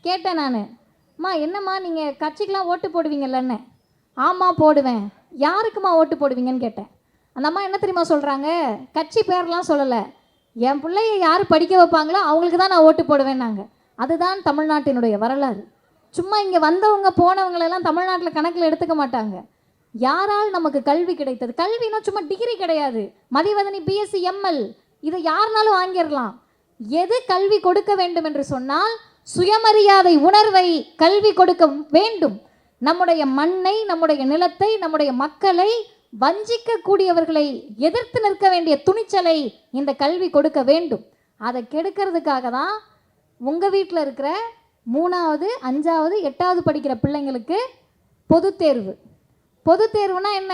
கேட்டேன் நான், அம்மா என்னம்மா நீங்கள் கட்சிக்கெலாம் ஓட்டு போடுவீங்கல்லன்னு. ஆமாம் போடுவேன். யாருக்குமா ஓட்டு போடுவீங்கன்னு கேட்டேன். அந்த அம்மா என்ன தெரியுமா சொல்கிறாங்க? கட்சி பேர்லாம் சொல்லலை, என் பிள்ளைய யார் படிக்க வைப்பாங்களோ அவங்களுக்கு தான் நான் ஓட்டு போடுவேன்னாங்க. அதுதான் தமிழ்நாட்டினுடைய வரலாறு. சும்மா இங்கே வந்தவங்க போனவங்களெல்லாம் தமிழ்நாட்டில் கணக்கில் எடுத்துக்க மாட்டாங்க. யாரால் நமக்கு கல்வி கிடைத்தது? கல்வினா சும்மா டிகிரி கிடையாது, மதிவதனி, பிஎஸ்சி, எம்எல், இதை யாருனாலும் வாங்கிடலாம். எது கல்வி கொடுக்க வேண்டும் என்று சொன்னால் சுயமரியாதை உணர்வை கல்வி கொடுக்க வேண்டும். நம்முடைய மண்ணை, நம்முடைய நிலத்தை, நம்முடைய மக்களை வஞ்சிக்கக்கூடியவர்களை எதிர்த்து நிற்க வேண்டிய துணிச்சலை இந்த கல்வி கொடுக்க வேண்டும். அதை கெடுக்கிறதுக்காக தான் உங்கள் வீட்டில் இருக்கிற 3வது 5வது 8வது படிக்கிற பிள்ளைங்களுக்கு பொது தேர்வுனா என்ன?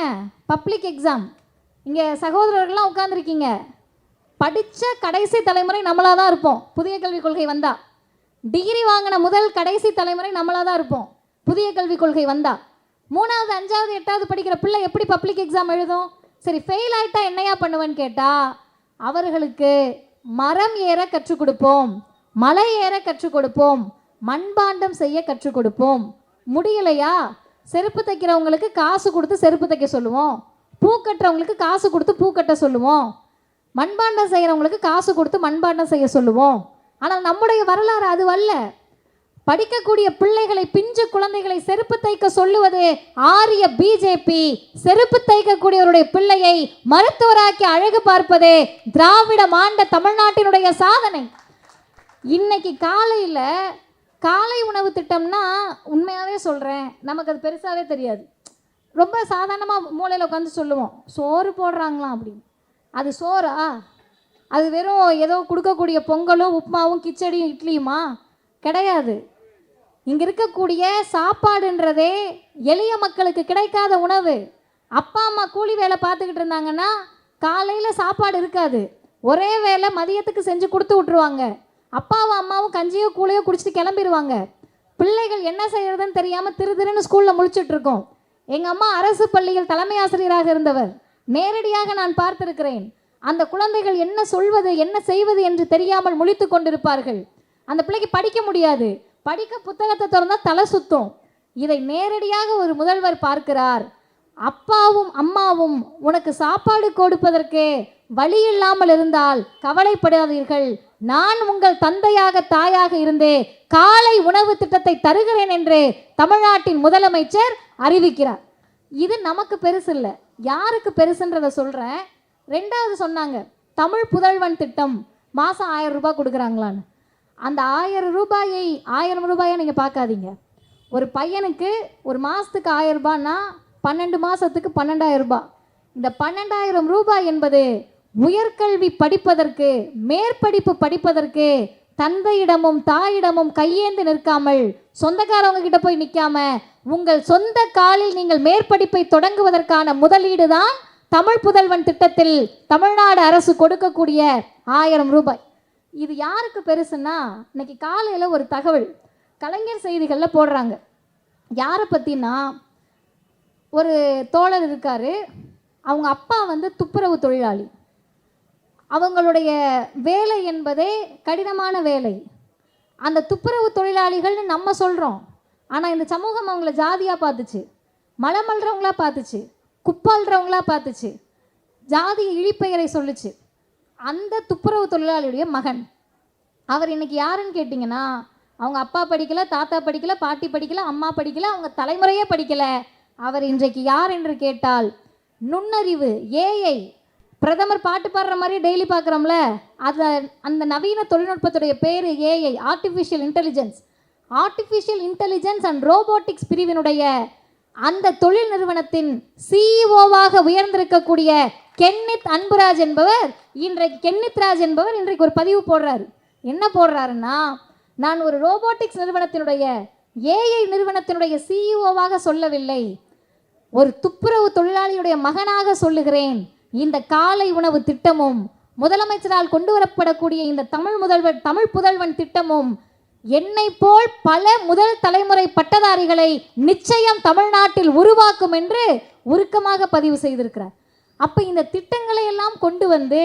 Public exam. இங்கே சகோதரர்கள்லாம் உட்காந்துருக்கீங்க, படித்த கடைசி தலைமுறை நம்மளாக தான் இருப்போம். புதிய கல்விக் கொள்கை வந்தால் டிகிரி வாங்கின முதல் கடைசி தலைமுறை நம்மளாக தான் இருப்போம். புதிய கல்விக் கொள்கை வந்தால் 3வது 5வது 8வது படிக்கிற பிள்ளை எப்படி பப்ளிக் எக்ஸாம் எழுதும்? சரி, ஃபெயில் ஆகிட்டா என்னையா பண்ணுவேன்னு கேட்டால், அவர்களுக்கு மரம் ஏற கற்றுக் கொடுப்போம், மலை ஏற கற்றுக் கொடுப்போம், மண்பாண்டம் செய்ய கற்றுக் கொடுப்போம். முடியலையா, செருப்பு தைக்கிறவங்களுக்கு காசு கொடுத்து செருப்பு தைக்க சொல்லுவோம், பூ கட்டுறவங்களுக்கு காசு கொடுத்து பூ கட்ட சொல்லுவோம், மண்பாண்டம் செய்கிறவங்களுக்கு காசு கொடுத்து மண்பாண்டம் செய்ய சொல்லுவோம். ஆனால் நம்முடைய வரலாறு அதுவல்ல. படிக்கக்கூடிய பிள்ளைகளை, பிஞ்சு குழந்தைகளை செருப்பு தைக்க சொல்லுவது ஆரிய பிஜேபி. செருப்பு தைக்கக்கூடியவருடைய பிள்ளையை மருத்துவராக்கி அழகு பார்ப்பதே திராவிட மாண்ட தமிழ்நாட்டினுடைய சாதனை. இன்னைக்கு காலை உணவு திட்டம்னா உண்மையாகவே சொல்கிறேன், நமக்கு அது பெருசாகவே தெரியாது. ரொம்ப சாதாரணமாக மூலையில் உட்காந்து சொல்லுவோம், சோறு போடுறாங்களாம் அப்படின்னு. அது சோறா? அது வெறும் ஏதோ கொடுக்கக்கூடிய பொங்கலும் உப்புமாவும் கிச்சடியும் இட்லியுமா? கிடையாது. இங்கே இருக்கக்கூடிய சாப்பாடுன்றதே எளிய மக்களுக்கு கிடைக்காத உணவு. அப்பா அம்மா கூலி வேலை பார்த்துக்கிட்டு இருந்தாங்கன்னா காலையில் சாப்பாடு இருக்காது, ஒரே வேலை மதியத்துக்கு செஞ்சு கொடுத்து விட்ருவாங்க. அப்பாவும் அம்மாவும் கஞ்சியோ கூலையோ குடிச்சிட்டு கிளம்பிடுவாங்க. பிள்ளைகள் என்ன செய்யறதுன்னு தெரியாமல் திருன்னு ஸ்கூலில் முழிச்சிட்டு இருக்கோம். எங்கள் அம்மா அரசு பள்ளியில் தலைமை ஆசிரியராக இருந்தவர், நேரடியாக நான் பார்த்திருக்கிறேன். அந்த குழந்தைகள் என்ன சொல்வது என்ன செய்வது என்று தெரியாமல் முழித்து கொண்டிருப்பார்கள். அந்த பிள்ளைக்கு படிக்க முடியாது, படிக்க புத்தகத்தை திறந்தால் தலை சுத்தும். இதை நேரடியாக ஒரு முதல்வர் பார்க்கிறார். அப்பாவும் அம்மாவும் உனக்கு சாப்பாடு கொடுப்பதற்கு வழி இல்லாமல் இருந்தால் கவலைப்படாதீர்கள், நான் உங்கள் தந்தையாக தாயாக இருந்தே காலை உணவு திட்டத்தை தருகிறேன் என்று தமிழ்நாட்டின் முதலமைச்சர் அறிவிக்கிறார். இது நமக்கு பெருசு இல்லை, யாருக்கு பெருசுன்றதை சொல்கிறேன். 2வது சொன்னாங்க, தமிழ் புதல்வன் திட்டம் மாதம் 1000 ரூபாய் கொடுக்குறாங்களான்னு. அந்த 1000 ரூபாயை நீங்கள் பார்க்காதீங்க. ஒரு பையனுக்கு ஒரு மாதத்துக்கு 1000 ரூபான்னா 12 மாதத்துக்கு 12,000 ரூபாய். இந்த 12,000 ரூபாய் என்பது உயர்கல்வி படிப்பதற்கு, மேற்படிப்பு படிப்பதற்கு தந்தையிடமும் தாயிடமும் கையேந்து நிற்காமல், சொந்தக்காரவங்க கிட்ட போய் நிற்காம, உங்கள் சொந்த காலில் நீங்கள் மேற்படிப்பை தொடங்குவதற்கான முதலீடு தான் தமிழ் புதல்வன் திட்டத்தில் தமிழ்நாடு அரசு கொடுக்கக்கூடிய 1000 ரூபாய். இது யாருக்கு பெருசுன்னா, இன்னைக்கு காலையில் ஒரு தகவல் கலைஞர் செய்திகளில் போடுறாங்க. யாரை பற்றினா, ஒரு தோழர் இருக்கார். அவங்க அப்பா வந்து துப்புரவு தொழிலாளி. அவங்களுடைய வேலை என்பதே கடினமான வேலை. அந்த துப்புரவு தொழிலாளிகள்னு நம்ம சொல்கிறோம், ஆனால் இந்த சமூகம் அவங்கள ஜாதியாக பார்த்துச்சு, மலமல்றவங்களா பார்த்துச்சு, குப்பாள்றவங்களா பார்த்துச்சு, ஜாதி இழிப்பெயரை சொல்லுச்சு. அந்த துப்புரவு தொழிலாளியுடைய மகன் அவர் இன்னைக்கு யாருன்னு கேட்டிங்கன்னா, அவங்க அப்பா படிக்கலை, தாத்தா படிக்கலை, பாட்டி படிக்கலை, அம்மா படிக்கலை, அவங்க தலைமுறையே படிக்கலை. அவர் இன்றைக்கு யார் என்று கேட்டால், நுண்ணறிவு ஏஐ, பிரதமர் பாட்டு பாடுற மாதிரி டெய்லி பார்க்குறோம்ல, அது அந்த நவீன தொழில்நுட்பத்துடைய பேர் AI, artificial intelligence and robotics பிரிவினுடைய அந்த தொழில் நிறுவனத்தின் சிஇஓவாக உயர்ந்திருக்கக்கூடிய கென்னித் ராஜ் என்பவர் இன்றைக்கு ஒரு பதிவு போடுறாரு. என்ன போடுறாருன்னா, நான் ஒரு ரோபோட்டிக்ஸ் நிறுவனத்தினுடைய ஏஐ நிறுவனத்தினுடைய சிஇஓவாக சொல்லவில்லை, ஒரு துப்புரவு தொழிலாளியுடைய மகனாக சொல்லுகிறேன். இந்த காலை உணவு திட்டமும் முதலமைச்சரால் கொண்டு வரப்படக்கூடிய இந்த தமிழ் புதல்வன் திட்டமும் என்னை போல் பல முதல் தலைமுறை பட்டதாரிகளை நிச்சயம் தமிழ்நாட்டில் உருவாக்கும் என்று உருக்கமாக பதிவு செய்திருக்கிறார். அப்போ இந்த திட்டங்களை எல்லாம் கொண்டு வந்து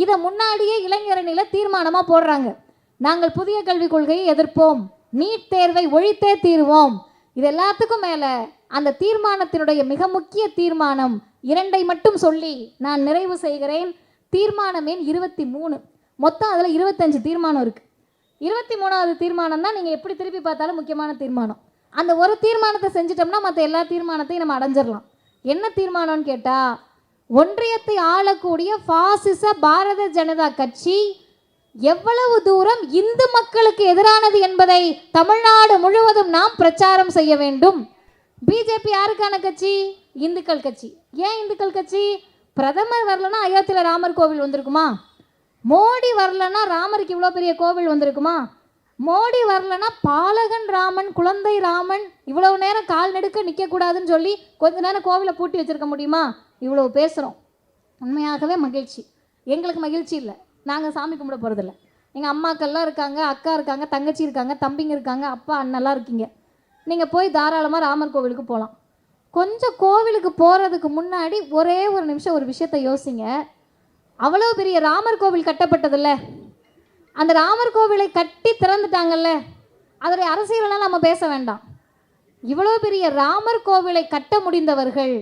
இதை முன்னாடியே இளைஞரணியில் தீர்மானமாக போடுறாங்க. நாங்கள் புதிய கல்விக் கொள்கையை எதிர்ப்போம், நீட் தேர்வை ஒழித்தே தீர்வோம். இது எல்லாத்துக்கும் மேலே அந்த தீர்மானத்தினுடைய மிக முக்கிய தீர்மானம் 2 மட்டும் சொல்லி நான் நிறைவு செய்கிறேன். தீர்மானம் எண் 23. மொத்தம் அதில் 25 தீர்மானம் இருக்குது. 23வது தீர்மானம் தான் நீங்கள் எப்படி திருப்பி பார்த்தாலும் முக்கியமான தீர்மானம். அந்த ஒரு தீர்மானத்தை செஞ்சிட்டோம்னா மற்ற எல்லா தீர்மானத்தையும் நம்ம அடைஞ்சிடலாம். என்ன தீர்மானம்னு கேட்டால், ஒன்றியத்தை ஆளக்கூடிய பாசிச பாரத ஜனதா கட்சி எவ்வளவு தூரம் இந்து மக்களுக்கு எதிரானது என்பதை தமிழ்நாடு முழுவதும் நாம் பிரச்சாரம் செய்ய வேண்டும். பிஜேபி யாருக்கான கட்சி? இந்துக்கள் கட்சி. ஏன் இந்துக்கள் கட்சி? பிரதமர் வரலன்னா அயோத்தியில் ராமர் கோவில் வந்திருக்குமா? மோடி வரலன்னா ராமருக்கு இவ்வளோ பெரிய கோவில் வந்திருக்குமா? மோடி வரலன்னா பாலகன் ராமன், குழந்தை ராமன் இவ்வளவு நேரம் கால் நெடுக்க நிற்கக்கூடாதுன்னு சொல்லி கொஞ்ச நேரம் கோவிலை பூட்டி வச்சுருக்க முடியுமா? இவ்வளோ பேசுகிறோம். உண்மையாகவே மகிழ்ச்சி. எங்களுக்கு மகிழ்ச்சி இல்லை, நாங்கள் சாமி கும்பிட போகிறதில்ல. எங்கள் அம்மாக்கள்லாம் இருக்காங்க, அக்கா இருக்காங்க, தங்கச்சி இருக்காங்க, தம்பிங்க இருக்காங்க, அப்பா அண்ணெல்லாம் இருக்கீங்க. நீங்கள் போய் தாராளமாக ராமர் கோவிலுக்கு போகலாம். கொஞ்சம் கோவிலுக்கு போகிறதுக்கு முன்னாடி ஒரே ஒரு நிமிஷம் ஒரு விஷயத்தை யோசிங்க. அவ்வளோ பெரிய ராமர் கோவில் கட்டப்பட்டதில்ல, அந்த ராமர் கோவிலை கட்டி திறந்துட்டாங்கல்ல, அதோடைய அரசியலெல்லாம் நம்ம பேச வேண்டாம். இவ்வளோ பெரிய ராமர் கோவிலை கட்ட முடிந்தவர்கள்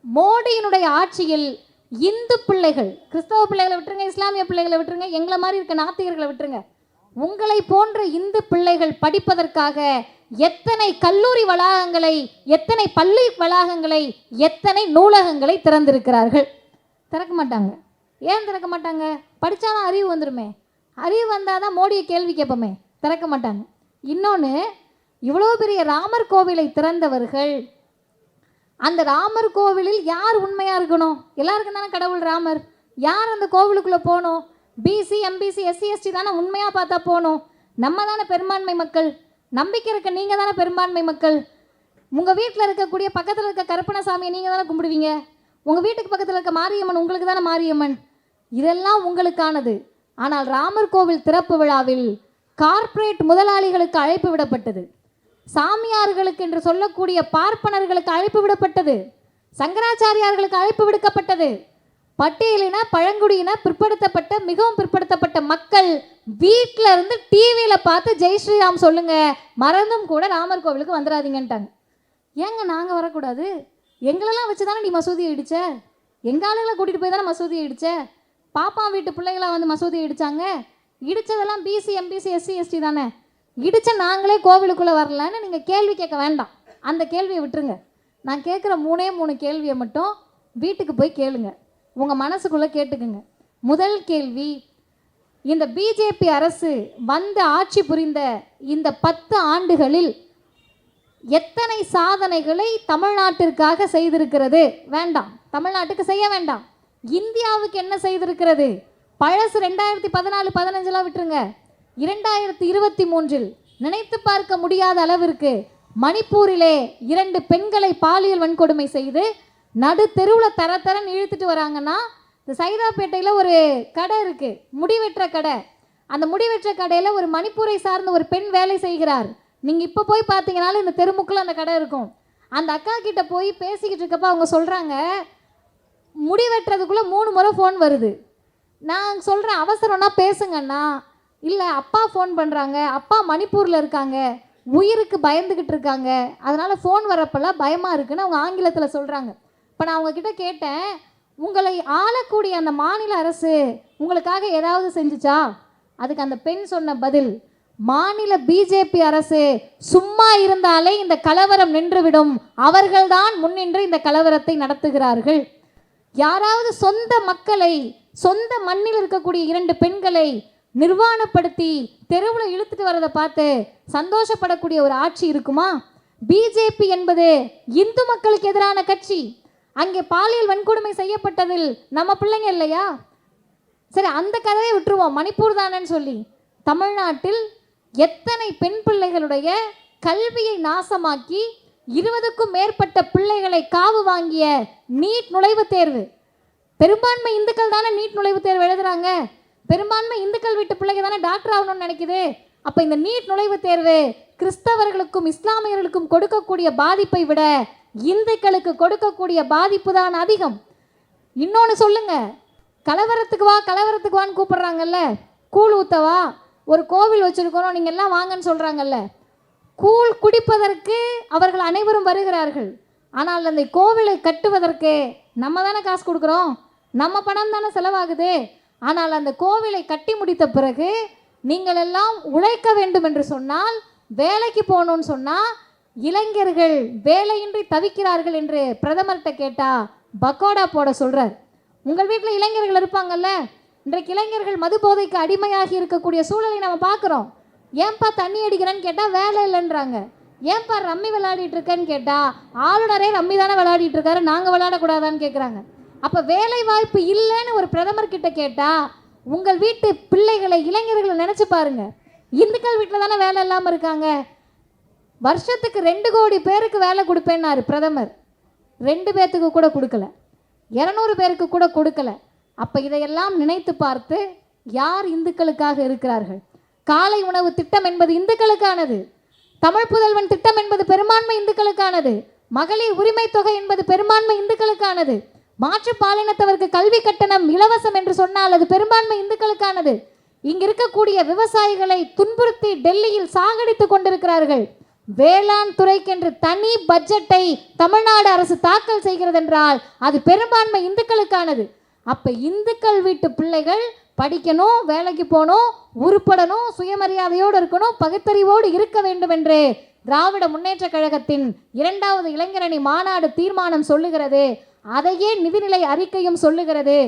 மோடியினுடைய ஆட்சியில் இந்து பிள்ளைகள், கிறிஸ்தவ பிள்ளைகளை விட்டுருங்க, இஸ்லாமிய பிள்ளைகளை விட்டுருங்க, எங்களை மாதிரி இருக்க நாத்திகர்களை விட்டுருங்க, உங்களை போன்ற இந்து பிள்ளைகள் படிப்பதற்காக எத்தனை கல்லூரி வளாகங்களை, எத்தனை பள்ளி வளாகங்களை, எத்தனை நூலகங்களை திறந்திருக்கிறார்கள். திறக்க மாட்டாங்க. ஏன் திறக்க மாட்டாங்க? படித்தாதான் அறிவு வந்துடுமே. அறிவு வந்தால் தான் மோடியை கேள்வி கேட்போமே. திறக்க மாட்டாங்க. இன்னொன்று, இவ்வளோ பெரிய ராமர் கோவிலை திறந்தவர்கள், அந்த ராமர் கோவிலில் யார் உண்மையாக இருக்கணும்? எல்லாருக்கும் தானே கடவுள் ராமர். யார் அந்த கோவிலுக்குள்ளே போகணும்? பிசி, எம்பிசி, எஸ்சி, எஸ்டி தானே உண்மையாக பார்த்தா போகணும். நம்ம தானே பெரும்பான்மை மக்கள். நம்பிக்கை இருக்க நீங்கள் தானே பெரும்பான்மை மக்கள். உங்கள் வீட்டில் இருக்கக்கூடிய பக்கத்தில் இருக்க கருப்பணசாமியை நீங்கள் தானே கும்பிடுவீங்க. உங்கள் வீட்டுக்கு பக்கத்தில் இருக்க மாரியம்மன் உங்களுக்கு தானே மாரியம்மன். இதெல்லாம் உங்களுக்கானது. ஆனால் ராமர் கோவில் திறப்பு விழாவில் கார்ப்பரேட் முதலாளிகளுக்கு அழைப்பு விடப்பட்டது. சாமியார்களுக்கு என்று சொல்லக்கூடிய பார்ப்பனர்களுக்கு அழைப்பு விடப்பட்டது. சங்கராச்சாரியார்களுக்கு அழைப்பு விடுக்கப்பட்டது. பட்டியலின, பழங்குடியின, பிற்படுத்தப்பட்ட, மிகவும் பிற்படுத்தப்பட்ட மக்கள் வீட்டில் இருந்து டிவியில் பார்த்து ஜெய் ஸ்ரீராம் சொல்லுங்க, மறந்தும் கூட ராமர் கோவிலுக்கு வந்துடாதீங்கன்ட்டாங்க. ஏங்க நாங்கள் வரக்கூடாது? எங்களெல்லாம் வச்சு தானே நீ மசூதியை இடிச்ச, எங்கள் ஆளுங்களை கூட்டிகிட்டு போய் தானே மசூதியை இடிச்ச. பாப்பா வீட்டு பிள்ளைகளாக வந்து மசூதியை இடித்தாங்க. இடித்ததெல்லாம் பிசி, எம்பிசி, எஸ்சி, எஸ்டி தானே. இடித்த நாங்களே கோவிலுக்குள்ளே வரலன்னு நீங்கள் கேள்வி கேட்க வேண்டாம். அந்த கேள்வியை விட்டுருங்க. நான் கேட்குற 3 கேள்வியை மட்டும் வீட்டுக்கு போய் கேளுங்க, உங்கள் மனசுக்குள்ளே கேட்டுக்குங்க. முதல் கேள்வி, இந்த பிஜேபி அரசு வந்து ஆட்சி புரிந்த இந்த 10 ஆண்டுகளில் எத்தனை சாதனைகளை தமிழ்நாட்டிற்காக செய்திருக்கிறது? வேண்டாம், தமிழ்நாட்டுக்கு செய்ய வேண்டாம். இந்தியாவுக்கு என்ன செய்திருக்கிறது? பழசு 2014, 15 விட்டுருங்க. 2023 நினைத்து பார்க்க முடியாத அளவிற்கு மணிப்பூரிலே 2 பெண்களை பாலியல் வன்கொடுமை செய்து நடு தெருவில் தரன்னு இழுத்துட்டு வராங்கன்னா, இந்த சைதாப்பேட்டையில் ஒரு கடை இருக்குது, முடிவெற்ற கடை. அந்த முடிவெற்ற கடையில் ஒரு மணிப்பூரை சார்ந்த ஒரு பெண் வேலை செய்கிறார். நீங்கள் இப்போ போய் பார்த்தீங்கனாலும் இந்த தெருமுக்கில் அந்த கடை இருக்கும். அந்த அக்கா கிட்ட போய் பேசிக்கிட்டு இருக்கப்போ அவங்க சொல்கிறாங்க, முடிவெட்டுறதுக்குள்ளே 3 முறை ஃபோன் வருது. நான் சொல்கிறேன், அவசரம்னா பேசுங்கண்ணா. இல்லை, அப்பா ஃபோன் பண்ணுறாங்க, அப்பா மணிப்பூரில் இருக்காங்க, உயிருக்கு பயந்துக்கிட்டு இருக்காங்க, அதனால் ஃபோன் வரப்பெல்லாம் பயமாக இருக்குன்னு அவங்க ஆங்கிலத்தில் சொல்கிறாங்க. இப்போ நான் அவங்கக்கிட்ட கேட்டேன், உங்களை ஆளக்கூடிய அந்த மாநில அரசு உங்களுக்காக ஏதாவது செஞ்சுச்சா? அதுக்கு அந்த பெண் சொன்ன பதில், மாநில பிஜேபி அரசு சும்மா இருந்தாலே இந்த கலவரம் நின்றுவிடும், அவர்கள்தான் முன்னின்று இந்த கலவரத்தை நடத்துகிறார்கள். யாராவது சொந்த மக்களை, சொந்த மண்ணில் இருக்கக்கூடிய 2 பெண்களை நிர்வாணப்படுத்தி தெருவில் இழுத்துட்டு வரதை பார்த்து சந்தோஷப்படக்கூடிய ஒரு ஆட்சி இருக்குமா? பிஜேபி என்பது இந்து மக்களுக்கு எதிரான கட்சி. அங்கே பாலியல் வன்கொடுமை செய்யப்பட்டதில் நம்ம பிள்ளைங்க இல்லையா? சரி, அந்த கதையை விட்டுருவோம், மணிப்பூர் தானேன்னு சொல்லி. தமிழ்நாட்டில் எத்தனை பெண் பிள்ளைகளுடைய கல்வியை நாசமாக்கி 20க்கும் மேற்பட்ட பிள்ளைகளை காவு வாங்கிய நீட் நுழைவுத் தேர்வு. பெரும்பான்மை இந்துக்கள் தானே நீட் நுழைவுத் தேர்வு எழுதுறாங்க. பெரும்பான்மை இந்துக்கள் வீட்டு பிள்ளைங்க தானே டாக்டர் ஆகணும்னு நினைக்குது. அப்போ இந்த நீட் நுழைவுத் தேர்வு கிறிஸ்தவர்களுக்கும் இஸ்லாமியர்களுக்கும் கொடுக்கக்கூடிய பாதிப்பை விட இந்துக்களுக்கு கொடுக்கக்கூடிய பாதிப்பு தான் அதிகம். இன்னொன்று சொல்லுங்க, கலவரத்துக்கு வான்னு கூப்பிடுறாங்கல்ல, கூழ் ஊத்தவா, ஒரு கோவில் வச்சிருக்கிறோம், நீங்கள் எல்லாம் வாங்கன்னு சொல்கிறாங்கல்ல. கூழ் குடிப்பதற்கு அவர்கள் அனைவரும் வருகிறார்கள். ஆனால் அந்த கோவிலை கட்டுவதற்கு நம்ம தானே காசு கொடுக்குறோம், நம்ம பணம் தானே செலவாகுது. ஆனால் அந்த கோவிலை கட்டி முடித்த பிறகு நீங்கள் எல்லாம் உழைக்க வேண்டும் என்று சொன்னால், வேலைக்கு போகணும்னு சொன்னால், இளைஞர்கள் வேலையின்றி தவிக்கிறார்கள் என்று பிரதமர்கிட்ட கேட்டால் பக்கோடா போட சொல்கிறார். உங்கள் வீட்டில் இளைஞர்கள் இருப்பாங்கல்ல, இன்றைக்கு இளைஞர்கள் மது போதைக்கு அடிமையாகி இருக்கக்கூடிய சூழலை நம்ம பார்க்குறோம். ஏன்பா தண்ணி அடிக்கிறேன்னு கேட்டால் வேலை இல்லைன்றாங்க. ஏன்பா ரம்மி விளையாடிட்டு இருக்கேன்னு கேட்டால் ஆளுநரே ரம்மி தானே விளையாடிட்டு இருக்காரு, நாங்கள் விளையாடக்கூடாதான்னு கேட்குறாங்க. அப்போ வேலை வாய்ப்பு இல்லைன்னு ஒரு பிரதமர் கிட்ட கேட்டால் உங்கள் வீட்டு பிள்ளைகளை, இளைஞர்களை நினச்சி பாருங்க. இந்துக்கள் வீட்டில் தானே வேலை இல்லாமல் இருக்காங்க. வருஷத்துக்கு 2 கோடி பேருக்கு வேலை கொடுப்பேன்னாரு பிரதமர். 2 பேர்த்துக்கு கூட கொடுக்கல, 200 பேருக்கு கூட கொடுக்கல. அப்போ இதையெல்லாம் நினைத்து பார்த்து யார் இந்துக்களுக்காக இருக்கிறார்கள்? காலை உணவு திட்டம் என்பது இந்துக்களுக்கானது. தமிழ் புதல்வன் திட்டம் என்பது பெரும்பான்மை இந்துக்களுக்கானது. மகளிர் உரிமை தொகை என்பது பெரும்பான்மை இந்துக்களுக்கானது. மாற்று பாலினத்தவருக்கு கல்வி கட்டணம் இலவசம் என்று சொன்னால் அது பெரும்பான்மை இந்துக்களுக்கானது. இங்கு இருக்கக்கூடிய விவசாயிகளை துன்புறுத்தி டெல்லியில் சாகடித்து கொண்டிருக்கிறார்கள். வேளாண் துறைக்கென்று தனி பட்ஜெட்டை தமிழ்நாடு அரசு தாக்கல் செய்கிறது என்றால் அது பெரும்பான்மை இந்துக்களுக்கானது. அப்ப இந்துக்கள் வீட்டு பிள்ளைகள் படிக்கணும், வேலைக்கு போகணும், உருப்படணும், சுயமரியாதையோடு இருக்கணும், பகுத்தறிவோடு இருக்க வேண்டும் என்று திராவிட முன்னேற்ற கழகத்தின் 2வது இளைஞரணி மாநாடு தீர்மானம் சொல்லுகிறது. அதையே நிதிநிலை அறிக்கையும் சொல்லுகிறது.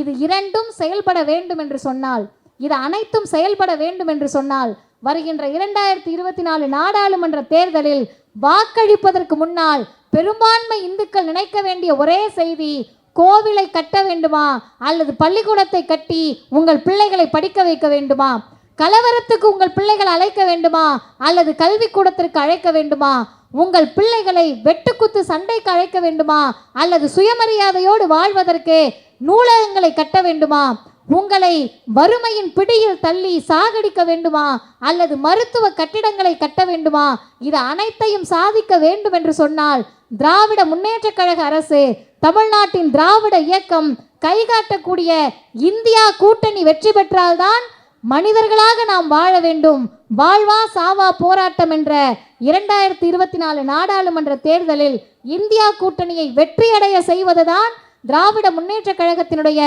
இது 2ம் செயல்பட வேண்டும் என்று சொன்னால், இது அனைத்தும் செயல்பட வேண்டும் என்று சொன்னால், வருகின்ற 2024 நாடாளுமன்ற தேர்தலில் வாக்களிப்பதற்கு முன்னால் பெரும்பான்மை இந்துக்கள் நினைக்க வேண்டிய ஒரே செய்தி, கோவிலை கட்ட வேண்டுமா அல்லது பள்ளிக்கூடத்தை கட்டி உங்கள் பிள்ளைகளை படிக்க வைக்க வேண்டுமா? கலவரத்துக்கு உங்கள் பிள்ளைகளை அழைக்க வேண்டுமா அல்லது கல்விக்கூடத்திற்கு அழைக்க வேண்டுமா? உங்கள் பிள்ளைகளை வெட்டுக்குத்து சண்டைக்கு அழைக்க வேண்டுமா அல்லது சுயமரியாதையோடு வாழ்வதற்கு நூலகங்களை கட்ட வேண்டுமா? உங்களை வறுமையின் பிடியில் தள்ளி சாகடிக்க வேண்டுமா அல்லது மருத்துவ கட்டிடங்களை கட்ட வேண்டுமா? இது அனைத்தையும் சாதிக்க வேண்டும் என்று சொன்னால் திராவிட முன்னேற்ற கழக அரசு, தமிழ்நாட்டின் திராவிட இயக்கம் கைகாட்டக்கூடிய இந்தியா கூட்டணி வெற்றி பெற்றால்தான் மனிதர்களாக நாம் வாழ வேண்டும். வாழ்வா சாவா போராட்டம் என்ற 2024 நாடாளுமன்ற தேர்தலில் இந்தியா கூட்டணியை வெற்றியடைய செய்வதுதான் திராவிட முன்னேற்ற கழகத்தினுடைய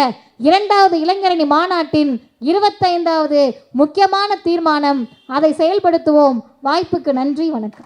2வது இளைஞரணி மாநாட்டின் 25வது முக்கியமான தீர்மானம். அதை செயல்படுத்துவோம். வாய்ப்புக்கு நன்றி, வணக்கம்.